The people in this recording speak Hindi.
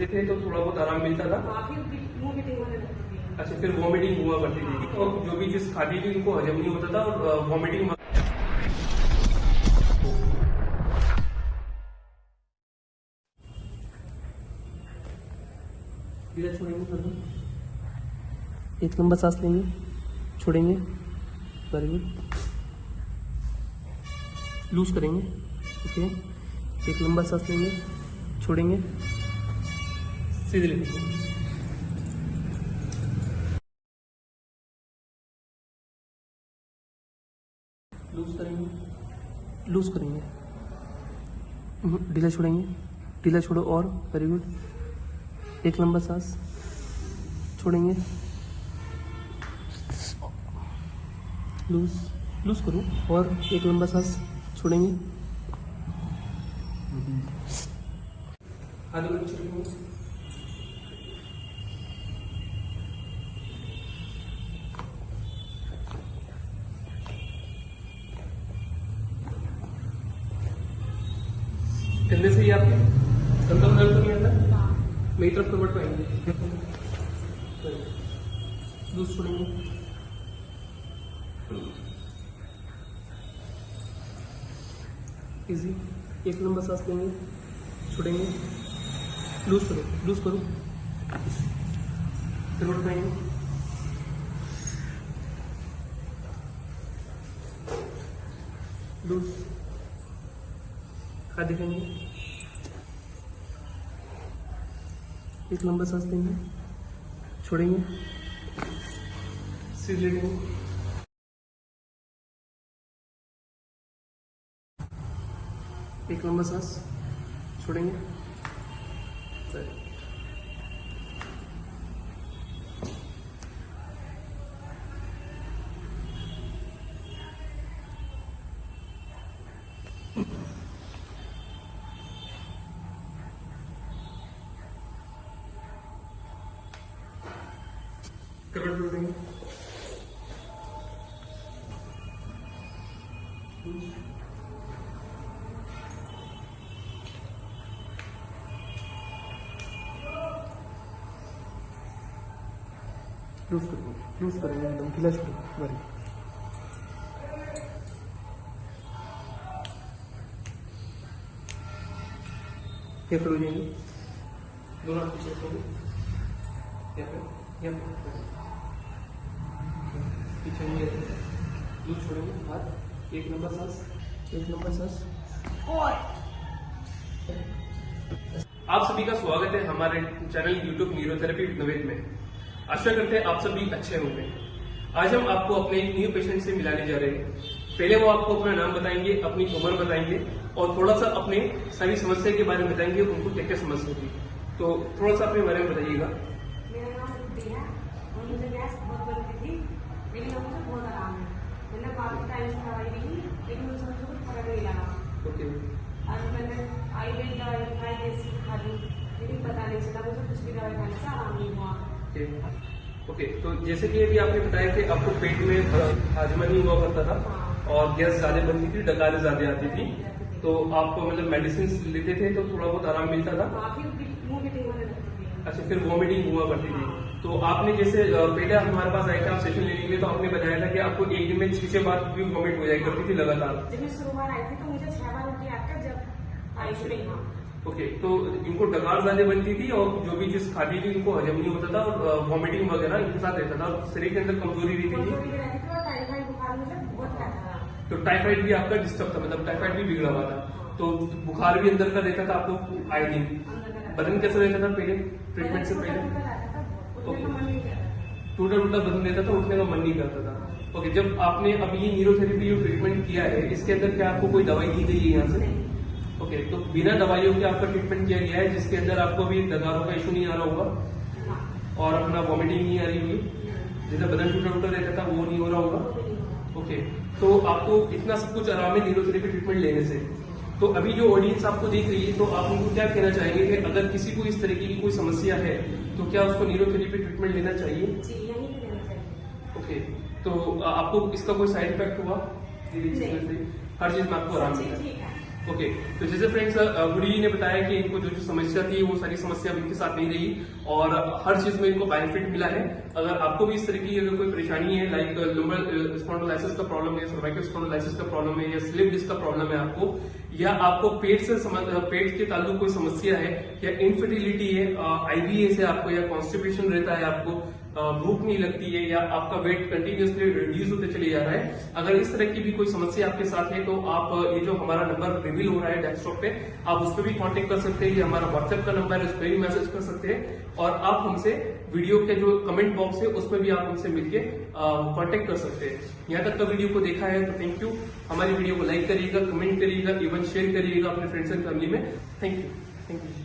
थे तो थोड़ा बहुत आराम मिलता था। अच्छा, फिर वॉमिटिंग हुआ करती थी और जो भी चीज खाती थी उनको हजम नहीं होता था और वॉमिटिंग। धीरे छोड़ेंगे, एक लंबा सांस लेंगे, छोड़ेंगे, वेरी गुड, लूज करेंगे। ओके, एक लंबा सांस लेंगे, छोड़ेंगे, सीधे लेंगे, लूज करेंगे, लूज करेंगे, ढीला छोड़ेंगे, ढीला छोड़ो और वेरी गुड, एक लंबा सांस, छोड़ेंगे, लूज लूज करो और एक लंबा सांस, छोड़ेंगे, आधे मिनट छोड़ेंगे, कंधे से ही आपके कंधा दर्द तो नहीं आता, मेरी तरफ करवट पाएंगे, लूज छोड़ेंगे, इजी, एक लंबा सांस लेंगे, छोड़ेंगे, लूज करो, करवट पाएंगे, लूज, हाथ दिखाएंगे, एक लंबा सांस लेंगे, छोड़ेंगे, सीधे लेटेंगे, एक लंबा सांस, छोड़ेंगे, करवट जोड़ देंगे, लूज करेंगे एकदम ढीला छोड़ो, वेरी ये खड़े हो जाएंगे, दोनों हाथ पीछे रखेंगे, पीछे नहीं रहते, लूज छोड़ेंगे हाथ, एक लंबा सांस, एक लंबा सांस और आप सभी का स्वागत है हमारे channel YouTube neurotherapy with Naved में। आशा करते हैं आप सभी अच्छे होंगे। आज हम आपको अपने एक न्यू पेशेंट से मिलाने जा रहे हैं। पहले वो आपको अपना नाम बताएंगे, अपनी उम्र बताएंगे और थोड़ा सा अपने सारी समस्या के बारे में बताएंगे, उनको क्या क्या समस्या थी। तो थोड़ा सा अपने बारे में बताइएगा। मेरा नाम रुपी है और मुझे गैस बहुत बनती थी, लेकिन अब मुझे बहुत आराम है। मैंने काफी टाइम से दवाई ली, लेकिन मुझे कुछ फर्क नहीं लगा। ओके, और मैंने आयुर्वेद दवाई खाई, देसी खा ली, लेकिन पता नहीं चला मुझे कुछ भी दवाई खाने से आराम नहीं हुआ। ओके, तो जैसे कि अभी आपने बताया कि आपको पेट में हाजमा नहीं हुआ करता था और गैस ज्यादा बनती थी, डकारें ज्यादा आती थी, तो आपको मतलब मेडिसिन लेते थे तो थोड़ा बहुत आराम मिलता था। अच्छा, फिर वॉमिटिंग हुआ करती थी। तो आपने जैसे पहले हमारे पास आए थे, आप सेशन लेने के लिए, तो आपने बताया था कि आपको एक दिन में 6 बार भी वॉमिट हो जाया करती थी लगातार। जब मैं शुरुआत आई थी तो मुझे 6 बार उल्टी आकर जब आई थी। ओके, तो इनको डकार ज्यादा बनती थी और जो भी चीज खाती थी इनको हजम नहीं होता था और वॉमिटिंग वगैरह इनके साथ रहता था और शरीर के अंदर कमजोरी रहती थी। तो टाइफाइड भी आपका डिस्टर्ब था, मतलब टाइफाइड भी बिगड़ा हुआ था, तो बुखार भी अंदर का रहता था आपको आए दिन। बदन कैसा रहता था पहले ट्रीटमेंट से पहले? टूटा टूटा बदन रहता था, उठने का मन नहीं करता था। ओके, जब आपने अब ये न्यूरोथेरेपी जो ट्रीटमेंट किया है, इसके अंदर क्या आपको कोई दवाई दी गई है यहाँ से? ओके, तो बिना दवाइयों के आपका ट्रीटमेंट किया गया है, जिसके अंदर आपको भी डकारों का इशू नहीं आ रहा होगा और अपना वॉमिटिंग नहीं आ रही होगी, जैसे बदन टूटा टूटा रहता था वो नहीं हो रहा होगा। ओके, तो आपको इतना सब कुछ आराम है न्यूरोथेरेपी ट्रीटमेंट लेने से। तो अभी जो ऑडियंस आपको देख रही है, तो आप उनको क्या कहना चाहेंगे कि अगर किसी को इस तरीके की कोई समस्या है तो क्या उसको न्यूरोथेरेपी ट्रीटमेंट लेना चाहिए? ओके, तो आपको इसका कोई साइड इफेक्ट हुआ? हर चीज में आपको आराम मिला? ओके, तो जैसे फ्रेंड्स गुडी जी ने बताया कि इनको जो जो समस्या थी वो सारी समस्या अब इनके साथ नहीं रही और हर चीज में इनको बेनिफिट मिला है। अगर आपको भी इस तरह की अगर कोई परेशानी है लाइक लंबर स्पॉन्डिलोलाइसिस का प्रॉब्लम है, सर्वाइकल स्पॉन्डिलोलाइसिस का प्रॉब्लम है या स्लिप डिस्क का प्रॉब्लम है आपको, या आपको पेट के ताल्लुक कोई समस्या है या इनफर्टिलिटी है, IBS है आपको, या कॉन्स्टिपेशन रहता है आपको, भूख नहीं लगती है, या आपका वेट कंटिन्यूसली रिड्यूस होते चले जा रहा है, अगर इस तरह की भी कोई समस्या आपके साथ है तो आप ये जो हमारा नंबर रिवील हो रहा है डेस्कटॉप पे, आप उस पर भी कांटेक्ट कर सकते हैं। ये हमारा व्हाट्सएप का नंबर है, उस पर भी मैसेज कर सकते हैं और आप हमसे वीडियो के जो कमेंट बॉक्स है उसमें भी आप हमसे मिलके कांटेक्ट कर सकते हैं। यहाँ तक का वीडियो को देखा है तो थैंक यू। हमारी वीडियो को लाइक करिएगा, कमेंट करिएगा, इवन शेयर करिएगा अपने फ्रेंड्स एंड फैमिली में। Thank you.